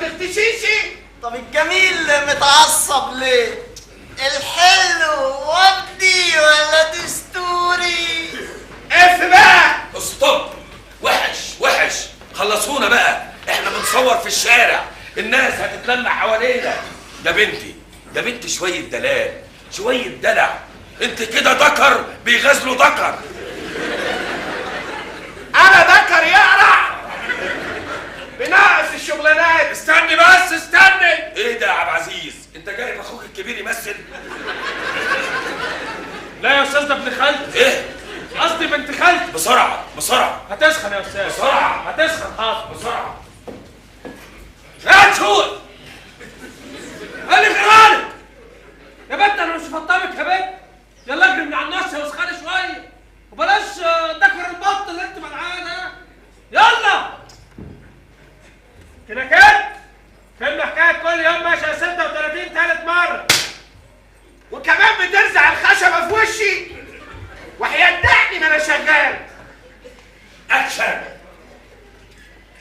بتختشيش؟ طب الجميل متعصب ليه؟ الحلو وردي ولا دستوري؟ اف بقى. ستوب. وحش خلصونا بقى، احنا بنصور في الشارع، الناس هتتلم حوالينا. يا بنتي شويه دلال، شويه دلع، انت كده ذكر بيغزلوا ذكر. انا ذكر يقرع بناقص الشغلانات. استني بس استني. ايه ده يا عبد العزيز؟ انت جايب اخوك الكبير يمثل؟ لا يا استاذ، ده ابن خالتي. ايه؟ قصدي بنت خالتي. بسرعه هتسخن يا استاذ. بسرعه هتسخن. حاضر بسرعه. لا تشوت. قال لي غيرانك يا بنت، انا مش فطمك يا بنت. يلا اجري من على النص يا وسخانه شويه، وبلاش ذكر البط اللي انت منعاه ده. يلا كده فهمنا حكايه كل يوم ماشيه 36 ثالث مره، وكمان بترزع الخشبه في وشي وهيدعني ما انا شغال. اكشن.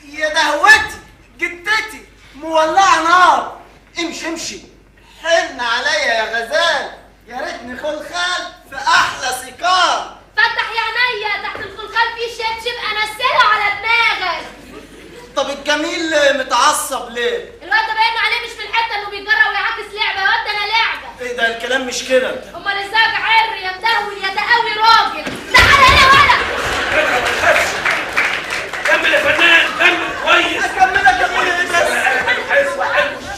يا دهوتي جدتي مولعه نار. امشي حن عليا يا غزال، يا ريتني خلخال في احلى سيكار. فتح يا عينيا، تحت الخلخال في شبشب انزله على دماغك. طب الجميل متعصب ليه؟ الواد ده باين عليه مش في الحته انه بيتجرأ ويعاكس لعبه. يا واد ده انا لعبه. ايه ده الكلام مش كده؟ امال ازاي عر يا مدهول يا تقوي راجل؟ تعالى هنا ولا كمل يا فنان، كمل كويس. اكملك يا ابويا ايه بس؟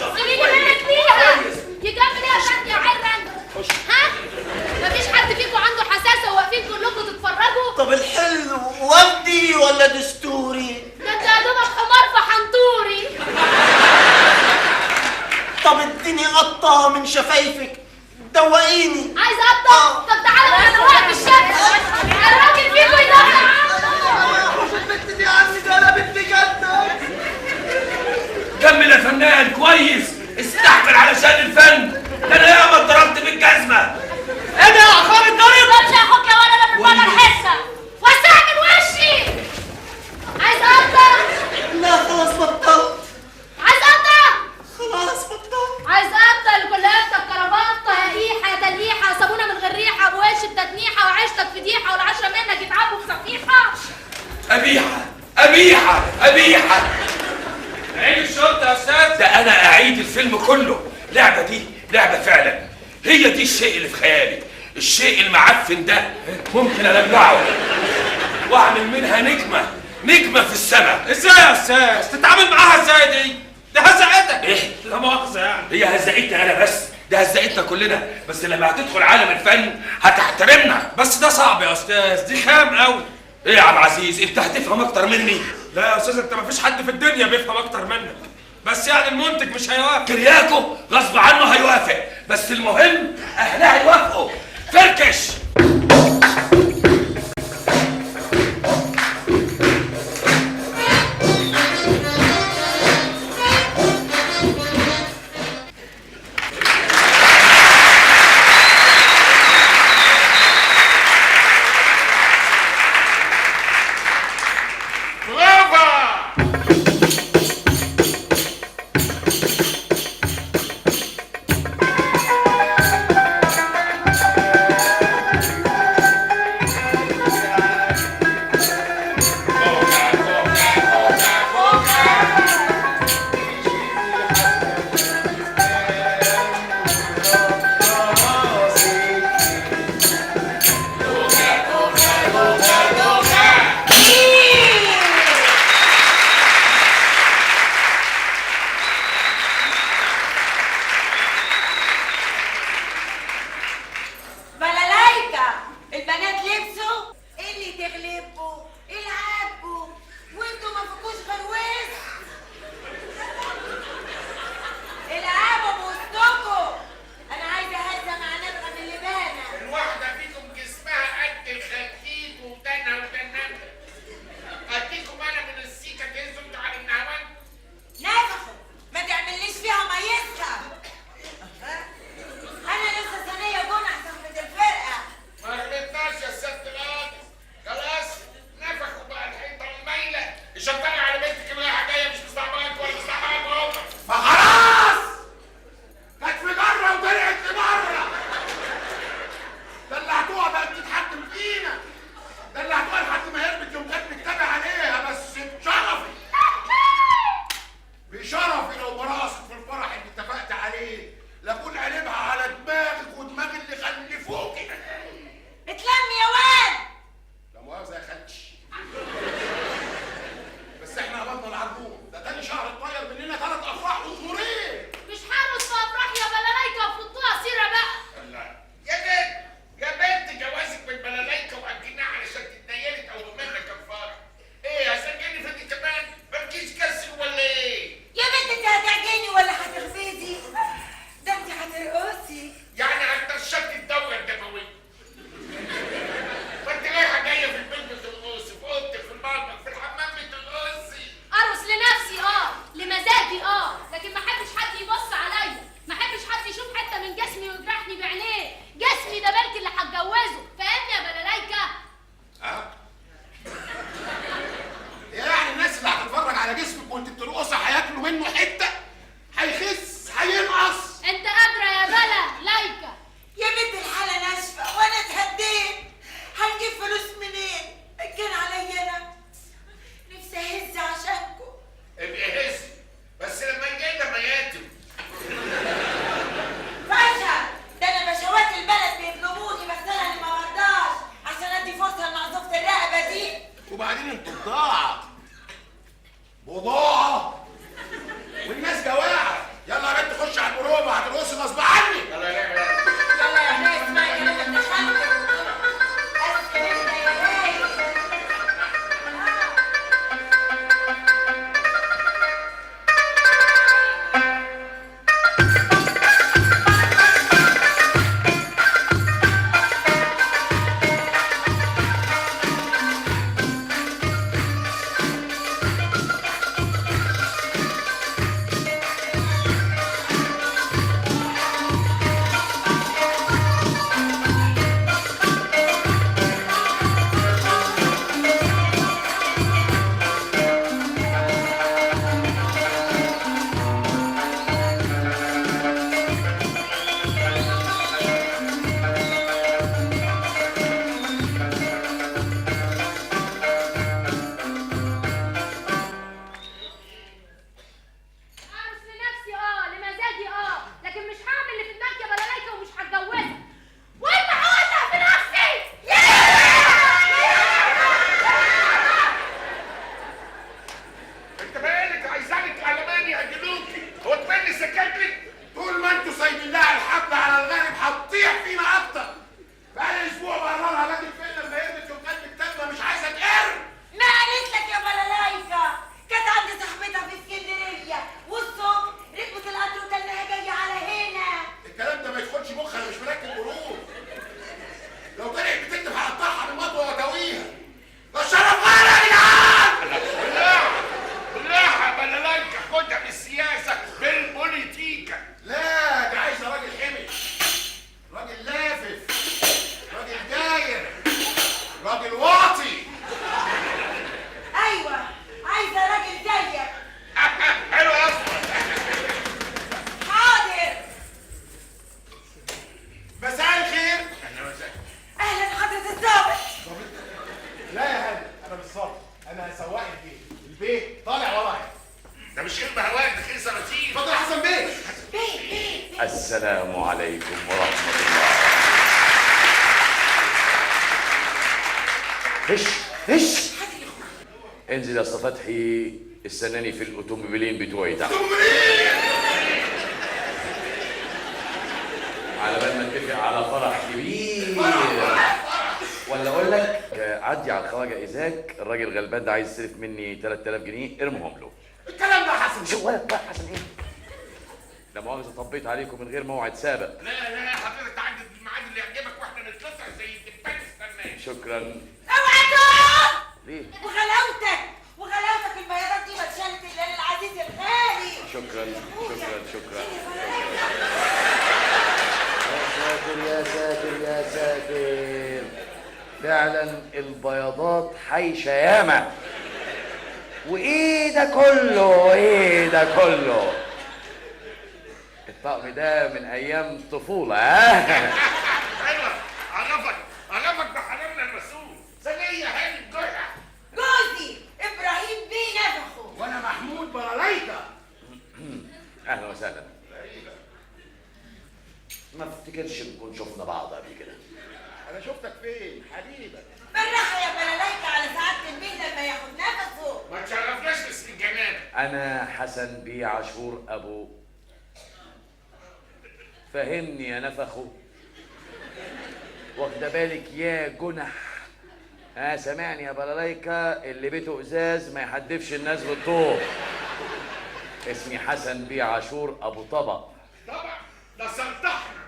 خليني بالك فيها. يكمل ايه يا فندم يا عر انت؟ ها؟ مفيش حد فيكم عنده حساسه وواقفين كلكم تتفرجوا؟ طب الحلو وردي ولا دستوري؟ ده انت يا دوبك حمار في حنطوري. طب اديني قطه من شفايفك دوقيني. عايز قطه؟ طب تعالى وانا واقف الشمس. الراجل فيكم يدافع عنه. البنت دي عني ده انا بنت جد. كمل يا فنان كويس، استحمل علشان الفن. ده انا ياما اتضربت بالجزمه. ايه ده يا اخوان الضرب؟ ما تمشي يا اخوك يا ولد، انا من بره الحصه. وسع من وشي. عايز قطه؟ لا خلاص بطلت. عايز قطه؟ خلاص بطلت. عايز قطه اللي كلها كرافطه يا ريحه يا تليحه، صابونه من غير ريحه، بوش بتتنيحه، وعيشتك فضيحه، والعشره منك يتعبوا في صفيحه. قبيحه. عيد الشرطه يا استاذ. ده انا اعيد الفيلم كله. اللعبه دي لعبه فعلا، هي دي الشيء اللي في خيالي. الشيء المعفن ده ممكن البلعه واعمل منها نجمه في السماء. ازاي يا استاذ؟ تتعامل معاها ازاي دي؟ ده هزقتك. ايه؟ لا مؤاخذه يعني. هي هزقتني انا بس؟ ده هزقتنا كلنا، بس لما هتدخل عالم الفن هتحترمنا. بس ده صعب يا استاذ، دي خام قوي. ايه يا عم عزيز، انت هتفهم اكتر مني. لا يا استاذ، انت مفيش حد في الدنيا بيفهم اكتر منك، بس يعني المنتج مش هيوافق. كرياكو غصب عنه هيوافق، بس المهم اهلها يوافقوا. فركش. السلام عليكم ورحمة الله. هش انزل يا اسطى فتحي، استناني في الاوتوموبيلين بتوعي تحت على بال ما نتفق على فرح كبير. ولا اقول لك عدي على الخواجه ايزاك، الراجل غلبان ده عايز يستلف مني 3000 جنيه ارمهم له. الكلام ده حسن. شو ولا حسن ايه؟ لا مؤاخذه طبيت عليكم من غير موعد سابق. لا حضرتك تعدي الميعاد اللي يعجبك واحنا نتلسع زي الدبان استناك. شكرا. اوعى تقوم. ليه؟ وغلاوتك البياضات دي ما اتشالت الا للعزيز الغالي. شكرا. يا ساتر فعلا البياضات حيشة ياما. وايه ده كله الطقم ده من ايام طفولة. ايوه عرفك بحلالنا المسؤول زكية هاني الجرح. جوزي ابراهيم بيه نفخه. وانا محمود بلالايكا. اهلا وسهلا. ما افتكرش نكون شفنا بعض قبل كده. انا شفتك فين حبيبك؟ بالراحه يا بلالايكا على سعاده البيه لما ياخد نفسه. ما تشرفناش باسم الجنان. انا حسن بيه عاشور ابو. فهمني يا نفخو، واخده بالك يا جنح؟ سامعني يا بلالايكا، اللي بيته ازاز ما يحدفش الناس بالطوب. اسمي حسن بيه عاشور ابو طبق. طبعا ده سلطحنا.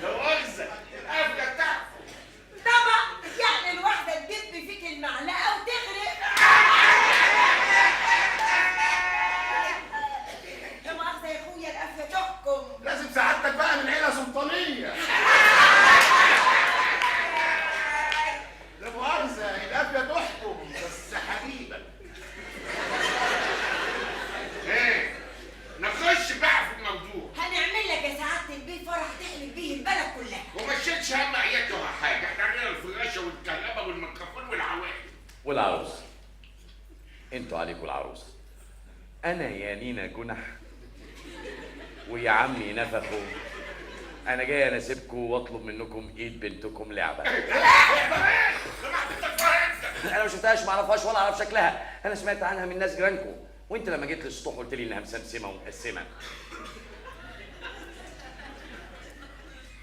لو أغزى القفلة بتاعته. طبعا يعني الواحده تدب فيك المعلقه وتغرق. لا مؤاخذه يا اخويا القفله تحكم. لازم سعادتك بقى من عيلة سلطانية. لا مؤاخذة القفلة تحكم بس حبيبك. ايه؟ نخش بقى في الموضوع. هنعمل لك يا سعاده البيه فرح تحلف بيه البلد كلها. وما تشيلش هم عيادته ولا حاجة، احنا عندنا الفراشة والكهرباء والميكروفون والعوائل. والعروس انتوا عليكوا العروس. انا يا نينا جنح ويا عمي نفخو، انا جاي اناسبكم واطلب منكم ايد بنتكم لعبه. انا ما شفتهاش، ما اعرفهاش ولا اعرف شكلها، انا سمعت عنها من ناس جيرانكم، وانت لما جيت للسطوح قلت لي انها مسمسمه ومقسمه.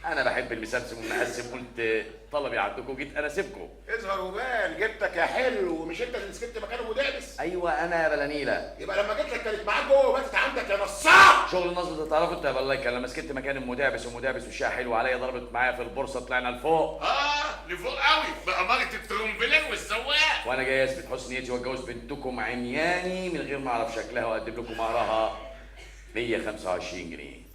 انا بحب المسمسم والمقسم، قلت طلبي عندكم جيت اناسبكم. اظهر وبان، جبتك يا حلو، ومش انت اللي سكت مكانه مدابس؟ ايوه انا يا بلانيله. يبقى لما جيت لك كانت معاك جوه وباتت عندك يا نصاب. شغل النصب ده تعرفوا انت يا بلايكا، لما سكت مكان المدابس والشاي حلو عليا، ضربت معايا في البورصه طلعنا لفوق. لفوق قوي بأمارة الترومبلين والسواق. وانا جاي اثبت حسن نيتي واتجوز بنتكم عمياني من غير ما اعرف شكلها، واقدم لكم مهرها 125 جنيه.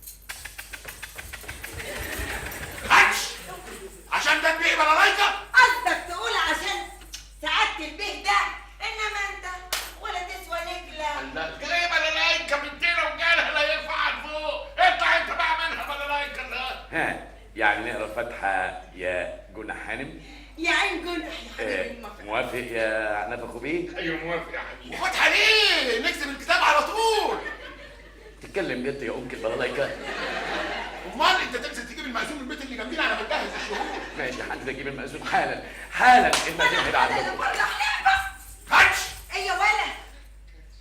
عشان ده البيه بلالايكا؟ قصدك تقول عشان سعاده البيه ده، انما انت ولا تسوى نجله. لا جاي بلالايكا بنتنا وجالها لا يرفع لفوق، اطلع انت بقى منها بلالايكا. لا يعني نقرا فاتحه يا جنح هانم؟ يا عين جنح يا حبيبي المفرح. موافق يا نفخو بيه؟ ايوه موافق يا حبيبي. وفاتحه ليه؟ نكتب الكتاب على طول. تتكلم جد يا انكل بلالايكا؟ امال انت تنزل تجيب المأذون البيت اللي جنبينا على ما نجهز الشهور. ماشي حد اجيب المأذون حالا المأذون هنا عندكم. خدش. ايه يا ولا؟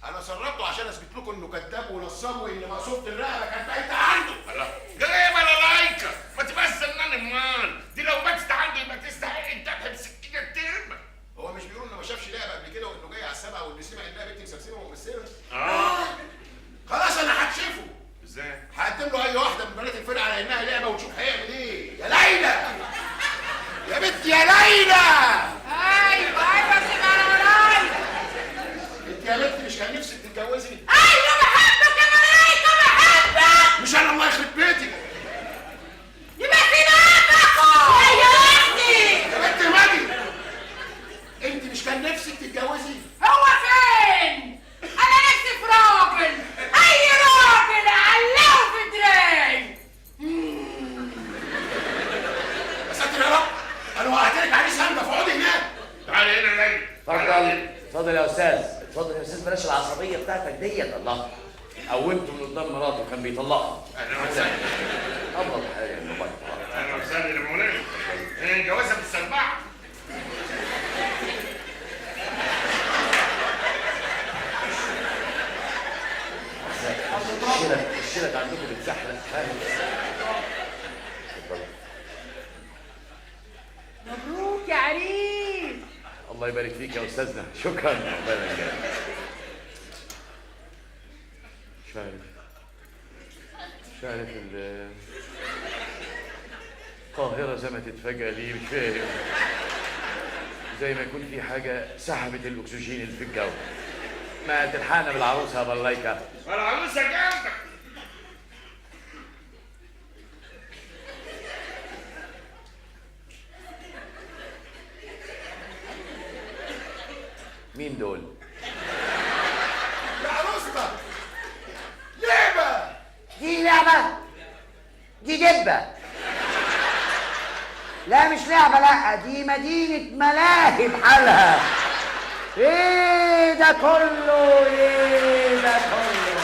انا سربته عشان اثبت لكم انه كذاب ونصاب، وان مقصوبه الرقبه كانت بايته عنده. الله جاي بلالايكا، ما تبقاش زنان امال، دي لو باتت عنده يبقى تستحق الذبح بسكينه الترمه. هو مش بيقول انه ما شافش لعبه قبل كده وانه جاي على السبعه واللي سمع انها بنت مسمسمه وممثله؟ خلاص انا هكشفه. ازاي؟ هقدم له اي واحده من بنات الفرقه على انها لعبه ونشوف هيعمل ايه. يا ليلى يا بنت يا ليلى. ايوه سيبها وراي. انت يا بنت مش كان نفسك تتجوزي؟ ايوه بحبك يا ملايكه بحبك. مش انا الله يخرب بيتك. يبقى سيبها يا اختي. يا بنت ماجي انت مش كان نفسك تتجوزي؟ هو فين؟ انا نفسي في راجل، اي راجل اعلقه في دراعي. يا ساتر يا رب، انا وقعت لك عريس هندة، اقعدي هناك. تعالي هنا يا ليلى. اتفضل يا استاذ، اتفضل اتفضل يا استاذ، بلاش العصبيه بتاعتك ديت. الله، قومته من قدام مراته كان بيطلقها. اهلا وسهلا. افضل حاجه يا موبايل. اهلا وسهلا يا مولانا. جوازها بالسبعه. الشلت عندكم بتزحلق، فاهم؟ مبروك يا عريس. الله يبارك فيك يا استاذنا، شكرا. ربنا يجزاك. مش عارف القاهرة زمتت فجأة ليه، مش فاهم. زي ما يكون في حاجة سحبت الأكسجين اللي في الجو. ما تلحقنا بالعروسة يا بلايكة. العروسه جنبك. مين دول؟ يا عروستك لعبه. دي لعبة؟ دي دبة. لا مش لعبة، لا دي مدينة ملاهي بحالها. ايه ده كله؟ ايه ده كله؟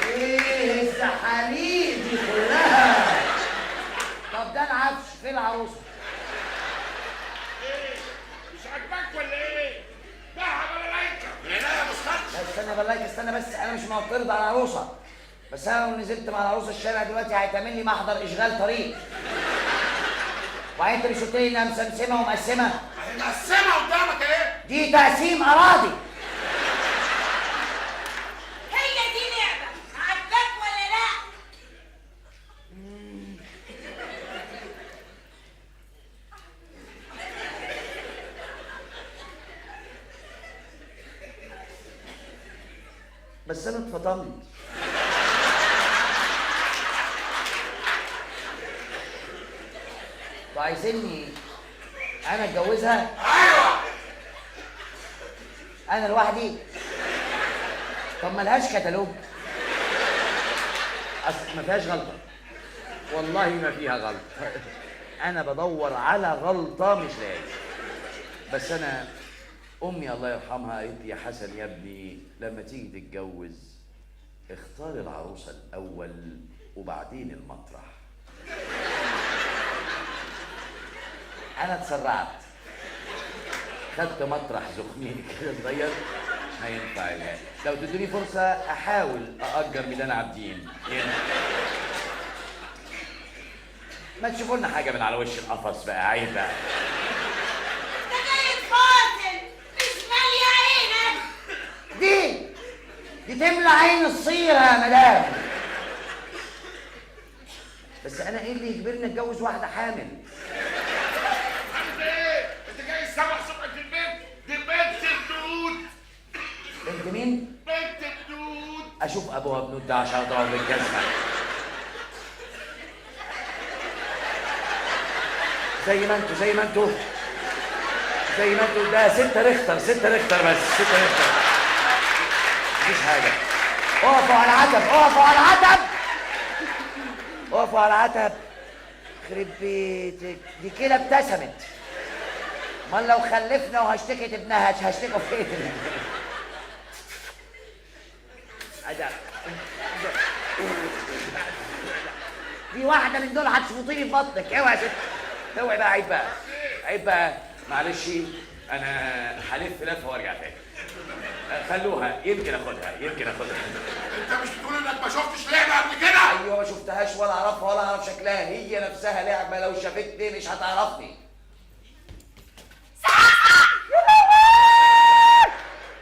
ايه الزحاليق دي كلها؟ طب ده العفش، فين العروسة؟ ايه مش عاجباك ولا ايه؟ دعها بلالايكه. لا يا مسخره. لا استنى بالله، استنى بس، انا مش معترض على العروسه، بس انا لو نزلت مع العروسه الشارع دلوقتي هيتعمل لي محضر اشغال طريق. وبعدين انت مش قلت لي انها مسمسمه ومقسمه؟ مقسمه قدامك ايه؟ دي تقسيم اراضي. هي دي لعبة عجباك ولا لا؟ بس انا اتفضلت. وعايزيني انا اتجوزها؟ ايوه. انا لوحدي؟ طب ملهاش كتالوج؟ اصل ما فيهاش غلطه، والله ما فيها غلطه. انا بدور على غلطه مش لاقي. بس انا امي الله يرحمها قالت لي يا حسن يا ابني لما تيجي تتجوز اختار العروسه الاول وبعدين المطرح. انا اتسرعت، خدت مطرح زخمين كده صغير ما ينفع. لو تدوني فرصه احاول ااجر ميدان عابدين هنا. ما تشوفوا لنا حاجه من على وش القفص بقى، عيب بقى. ده جاي قاتل مش مالية عينك. دي تملى عين الصيره يا مدام. بس انا ايه اللي يجبرني اتجوز واحده حامل؟ عامل ايه؟ انت جاي السبع صبح في البيت؟ دي بنت الدود. بنت مين؟ بنت الدود. اشوف ابوها بنود ده عشان اضرب بالجزمه. زي ما انتوا زي ما انتوا زي ما انتوا. ده 6 ريختر 6 ريختر بس 6 ريختر، مفيش حاجه. اقفوا على العتب، اقفوا على العتب، اقفوا على العتب. يخرب بيتك، دي كده ابتسمت. امال لو خلفنا وهشتكت ابنها هشتكوا فين؟ دي واحده من دول هتشفطيني في بطنك. اوعي يا ست، اوعي بقى. عيب بقى، عيب بقى. معلش انا هلف لفه وارجع تاني. خلوها، يمكن اخدها يمكن اخدها. انت مش بتقول انك ما شفتش لعبه قبل كده؟ ايوه ما شفتهاش ولا اعرفها ولا اعرف شكلها. هي نفسها لعبه، لو شافتني مش هتعرفني.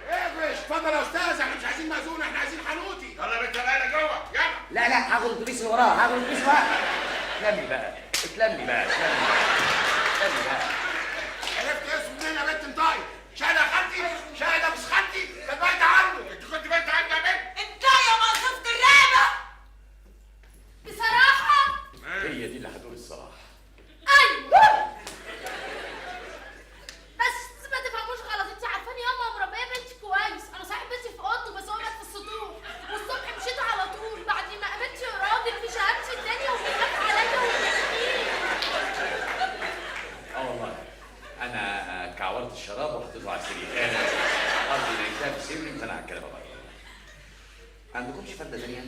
ايه اتفضل يا استاذ، احنا مش عايزين مأذون، احنا عايزين حنوتي. يلا يا بنت العيله جوه يلا. لا لا، هاخد الاتوبيس اللي وراها، هاخد الاتوبيس وراه. اتلمي بقى، اتلمي بقى، اتلمي بقى. عرفت اسمه منين يا بنت انطقي؟ شاهده خالتي؟ شاهده مش خالتي؟ ده بعيد عنه. انت كنت بعيد عنه يا بنت؟ انت يا مقصوفة اللعبة. بصراحة هي دي اللي هتقول الصراحه. ايوه. بس ما تفهموش غلط، انت عارفاني ياما مربيه بنتي كويس. انا صاحب بنتي في اوضته بس هو مات في السطوح، والصبح مشيت على طول بعد ما قابلت راجل في شهادتي الدنيا وبيخاف عليا وبيحميني. الشراب وحطيته على السرير. انا قصدي لقيتها في السرير وانت على الكنبه بره. ما عندكمش فرده ثانيه؟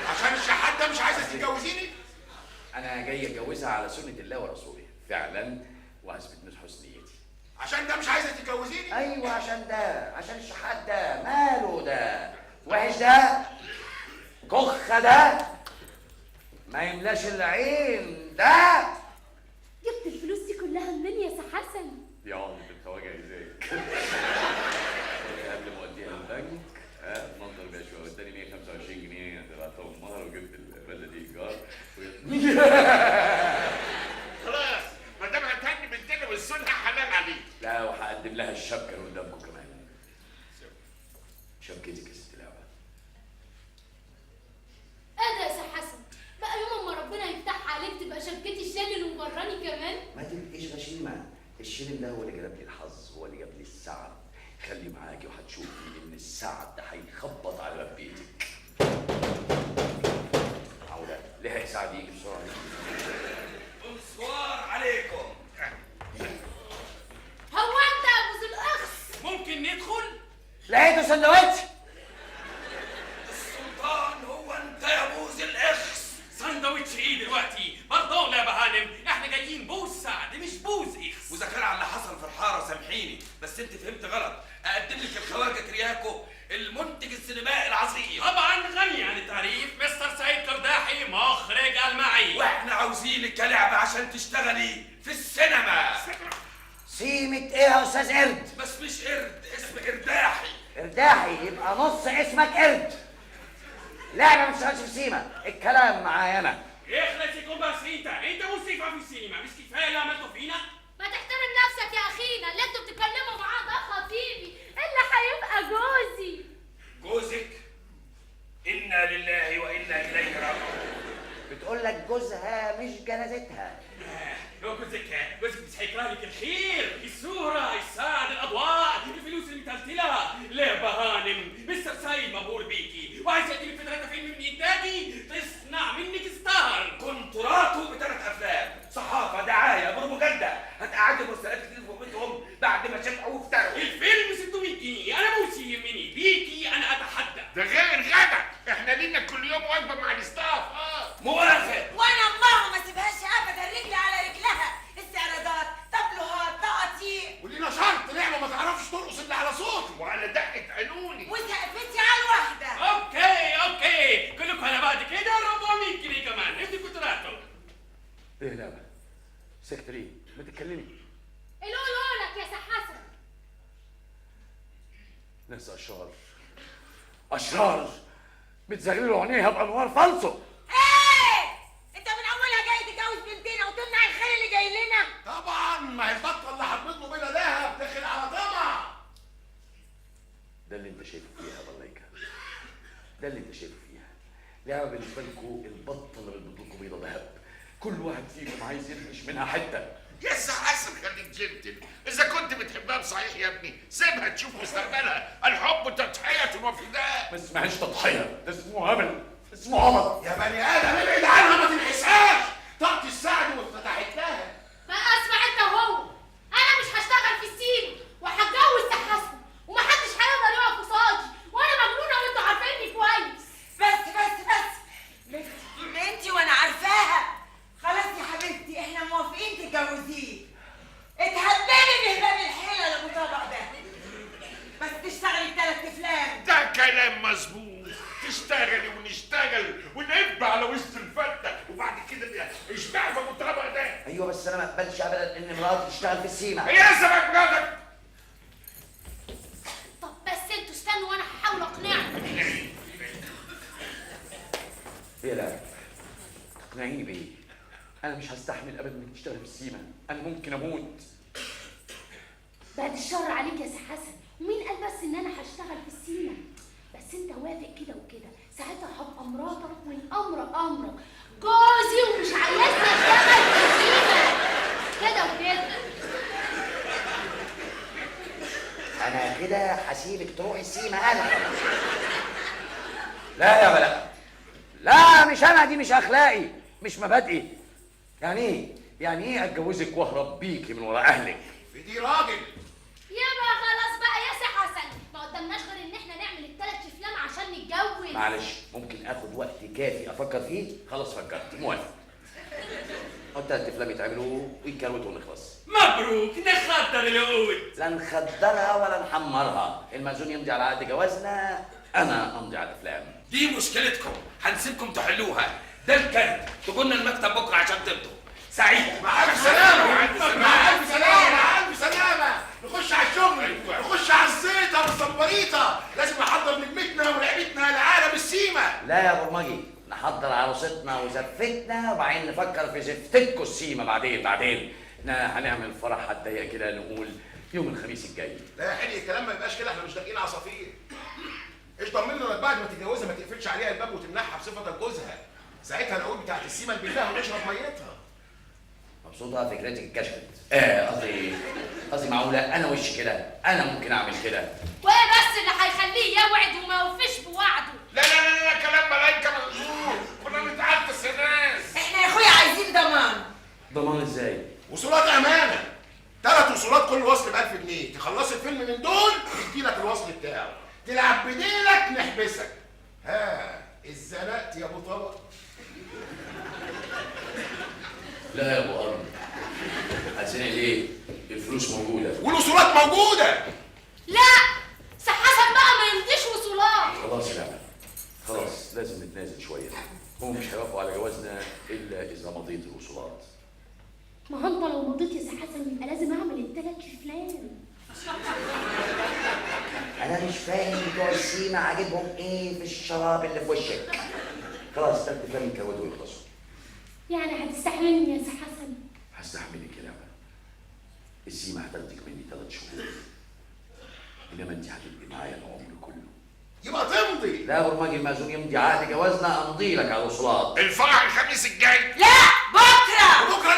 عشان الشحات ده مش عايزه تتجوزيني؟ انا جاي اتجوزها على سنه الله ورسوله فعلا، واثبت من حسن نيتي. عشان ده مش عايزه تتجوزيني؟ ايوه عشان ده، عشان الشحات ده ماله ده؟ وحش ده؟ كخه ده؟ ما يملاش العين ده؟ جبت الفلوس دي كلها منين يا سي حسن؟ يا عمري بالخواجه ازيك؟ قبل ما اوديها البنك اتمنظر بيها شويه، اداني 125 جنيه طلعتهم مهر وجبت الفيلا دي ايجار خلاص ما دام هتهني بالدنيا والسنه حلال عليك. لا وهقدم لها الشبكه اللي قدامكم كمان. شبكتك يا ست لعبه. ايه ده يا سي حسن؟ بقى يوم ما ربنا يفتح عليك تبقى شبكتي الشال ومبراني كمان؟ ما تبقيش غشيمه، الشيلين ده هو اللي جاب لي الحظ، هو اللي جاب لي السعد. خلي معاكي وهتشوفي ان السعد ده هيخبط على باب بيتك. معقوله ليه هيساعد يجي بسرعه؟ بونسوار عليكم. هو انت يا ابو ذو الاخس؟ ممكن ندخل؟ لقيته سندوتش؟ السلطان هو انت يا بوز الاخس. ساندوتش ايه دلوقتي؟ برضه يا بهانم، احنا جايين بوز سعد مش بوز اخس. واذا كان على اللي حصل في الحاره سامحيني، بس انت فهمت غلط. اقدم لك الخواجه ترياكو المنتج السينمائي العظيم. طبعا غني عن التعريف مستر سعيد قرداحي مخرج المعي. واحنا عاوزينك كلعبه عشان تشتغلي في السينما. سيمة ايه يا استاذ قرد؟ بس مش قرد، اسم قرداحي. قرداحي يبقى نص اسمك قرد. لعبه ما تشتغلش في سيما، الكلام معايا انا. اخلص يكون بس انت موسيقى في السينما مش كفايه اللي عملته فينا؟ ما تحترم نفسك يا اخينا، اللي انتوا بتتكلموا معاه ده خطيبي اللي هيبقى جوزي. جوزك؟ انا لله وانا اليه راجعون. بتقول لك جوزها مش جنازتها. هو جوزك مش هيكره لك الخير، الصورة، السعد، الأضواء، الفلوس المتلتلة. لا بهانم، مستر سعيد مبهور بيكي وعايز يديلك في 3 فيلم من إنتاجي تصنع منك ستار. كونتراته ب3 أفلام، صحافة، دعاية، بروباجندا. هتقعدوا مرسلات كتير في بيتهم بعد ما شبعوا وافتروا. الفيلم 600 جنيه، أنا موسي يهمني بيكي أنا أتحدى. ده غير الغدا، احنا لينا كل يوم وجبه مع الاستاف. موافق. وانا الله ما سيبهاش ابدا، رجلي على رجلها. استعراضات، تابلوهات، تقاطيع، ولينا شرط نعمه ما تعرفش ترقص الا على صوتي وعلى دقه قانوني. وسقفتي على الواحده. أوكي كلكم على بعض كده 400 جنيه كمان، ادي كونتراته. ايه لعبه؟ سكت ليه؟ ما تتكلمي. قولوا لك يا سي حسن. ناس اشرار بتزغللوا عينيها بانوار فالصو. ايه؟ انت من اولها جاي تتجوز بنتنا وتمنع الخير اللي جاي لنا؟ طبعا ما هي البطه اللي حطيته بينا دهب داخل على طمع. ده اللي انت شايفه فيها يا بلايكا، ده اللي انت شايفه فيها. لعبه بالنسبه لكم البطه اللي بتبط لكم بيضه ذهب، كل واحد فيكم عايز يفرش منها حته. يا سي حسن خليك جنتل، اذا كنت بتحبها بصحيح يا ابني سيبها تشوف مستقبلها. الحب تضحيه وفداء. ما اسمهاش تضحيه، ده اسمه هبل، اسمه عبط. يا بني ادم ابعد عنها ما تنحسهاش. طاقتي السعد واتفتحت لها. بقى اسمع انت وهو، انا مش هشتغل في السين وهتجوز سي حسن ومحدش هيقدر يقف قصادي، وانا مجنونه وانتوا عارفيني كويس. بس بنتي وانا عارفاها. خلاص يا حبيبتي احنا موافقين تتجوزيه. اتهبلي بهباب الحيله اللي ابو طبق ده، بس تشتغلي 3 افلام. ده كلام مظبوط، تشتغلي ونشتغل ونقب على وسط الفته وبعد كده اشبع في ابو طبق ده. ايوه بس انا ما اقبلش ابدا ان مراتي تشتغل في السيما. هي لسه بقى مراتك. طب بس انتوا استنوا وانا هحاول اقنعكم. ايه لا تقنعيني بايه؟ انا مش هستحمل ابدا انك تشتغل في السيما، انا ممكن اموت. بعد الشر عليك يا سي حسن، ومين قال بس ان انا هشتغل في السيما؟ بس انت وافق كده وكده، ساعتها هبقى مراتك والامر امرك، جوزي ومش عايزني اشتغل في السيما كده وكده. انا كده هسيبك تروحي السيما انا. لا يا بلا، لا مش انا، دي مش اخلاقي، مش مبادئي. يعني ايه اتجوزك واهرب بيكي من ورا اهلك؟ دي راجل. يبقى خلاص بقى يا سي حسن، ما قدامناش غير ان احنا نعمل الثلاث افلام عشان نتجوز. معلش ممكن اخد وقت كافي افكر فيه؟ خلاص فكرت، موافق. التلات افلام يتعملوا ويتكروتوا ونخلص. مبروك نخطر العقود. لا نخدرها ولا نحمرها، المأذون يمضي على عقد جوازنا، انا امضي على الافلام. دي مشكلتكم، هنسيبكم تحلوها. ده الكلب تقولنا المكتب بكره عشان تمضوا. سعيد. مع الف سلامه. مع الف سلامه. مع الف سلامه. نخش على الشغل، نخش على الزيطه والصبريطه. لازم نحضر نجمتنا ولعبتنا لعالم السيما. لا يا برمجي، نحضر عروستنا وزفتنا وبعدين نفكر في زفتكوا السيما بعدين. احنا هنعمل فرح على الضيق كده، نقول يوم الخميس الجاي. لا يا حلي الكلام ما يبقاش كده، احنا مش داقين عصافير. ايش ضمننا انك بعد ما تتجوزها ما تقفلش عليها الباب وتمنعها بصفتك جوزها؟ ساعتها نقول بتاعت السيما بالله ونشرب ميتها. مبسوطة فكرتك اتكشفت. قصدي معقولة أنا وش كده؟ أنا ممكن أعمل كده؟ وايه بس اللي هيخليه يوعد وما يوفيش بوعده؟ لا كلام ملايكه مغزور، كنا بنتعبس يا ناس. احنا يا اخويا عايزين ضمان. ضمان إزاي؟ وصولات امانه. 3 وصولات كل وصل ب 1000 جنيه، تخلص الفيلم من دول يديلك الوصل بتاعه، تلعب بديلك نحبسك. ها اتزنقت يا ابو طبق؟ لا يا ابو ارض، هتزنق ليه؟ الفلوس موجوده والوصولات موجوده. لا سي حسن بقى ما يمضيش وصولات. خلاص يا عم، خلاص لازم نتنازل شويه. هم مش هيوافقوا على جوازنا الا اذا مضيت الوصولات. ما هو انت لو مضيت يا سي حسن يبقى لازم اعمل الثلاث افلام. أنا مش فاهم بتوع السيما عاجبهم إيه في الشراب اللي في وشك. خلاص 3 افلام يتكروتوا ويخلصوا. يعني هتستحملني يا سي حسن؟ هستحملك يا لعبه. السيما هتاخدك مني 3 شهور، انما انت هتبقي معايا العمر كله. يبقى تمضي. لا يا برمجي، المأذون يمضي عقد جوازنا، أمضي لك على الوصولات. الفرح الخميس الجاي. لا بكره. بكره